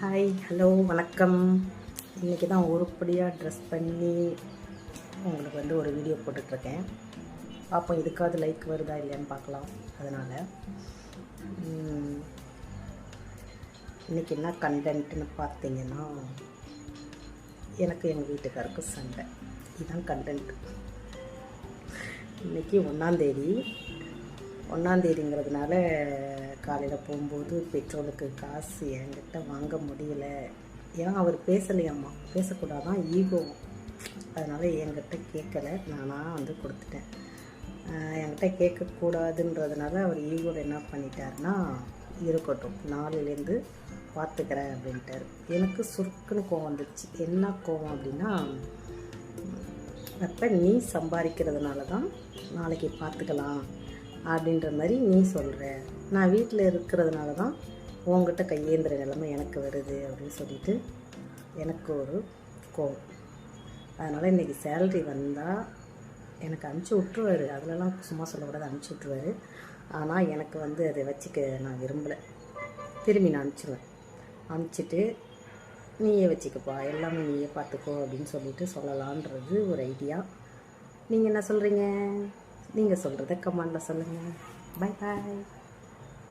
Hi hello வணக்கம். இன்றைக்கி தான் உருப்படியாக ட்ரெஸ் பண்ணி உங்களுக்கு ஒரு வீடியோ போட்டுட்ருக்கேன். பார்ப்போம் இதுக்காவது லைக் வருதா இல்லையான்னு பார்க்கலாம். அதனால் இன்றைக்கி என்ன கண்டென்ட்னு பார்த்தீங்கன்னா, எனக்கு எங்கள் வீட்டுக்காருக்கு சண்டை. இதுதான் கண்டென்ட். இன்றைக்கி ஒன்றாந்தேதிங்கிறதுனால காலையில் போகும்போது பெட்ரோலுக்கு காசு என்கிட்ட வாங்க முடியல. ஏன்னா அவர் பேசலையம்மா, பேசக்கூடாதான், ஈகோ. அதனால் என்கிட்ட கேட்கலை, நானாக கொடுத்துட்டேன். என்கிட்ட கேட்கக்கூடாதுன்றதுனால அவர் ஈகோவில் என்ன பண்ணிட்டாருன்னா, இருக்கட்டும் நாளையிலேருந்து பார்த்துக்கிறேன் அப்படின்ட்டார். எனக்கு சுருக்குன்னு கோவம் வந்துடுச்சு. என்ன கோவம் அப்படின்னா, அப்போ நீ சம்பாதிக்கிறதுனால தான் நாளைக்கு பார்த்துக்கலாம் அப்படின்ற மாதிரி நீ சொல்கிற, நான் வீட்டில் இருக்கிறதுனால தான் உங்ககிட்ட கையேந்திர நிலைமை எனக்கு வருது அப்படின்னு சொல்லிட்டு எனக்கு ஒரு கோவம். அதனால் இன்றைக்கி சேலரி வந்தால் எனக்கு அனுப்பிச்சி விட்ருவார். அதிலலாம் சும்மா சொல்லக்கூடாது, அனுப்பிச்சி விட்ருவார். ஆனால் எனக்கு அதை வச்சுக்க நான் விரும்பலை. திரும்பி நான் அனுப்பிச்சிட்டு நீயே வச்சுக்கப்பா, எல்லாமே நீயே பார்த்துக்கோ அப்படின்னு சொல்லிட்டு சொல்லலான்றது ஒரு ஐடியா. நீங்கள் என்ன சொல்கிறீங்க? நீங்கள் சொல்கிறத கமெண்டில் சொல்லுங்கள். Bye bye.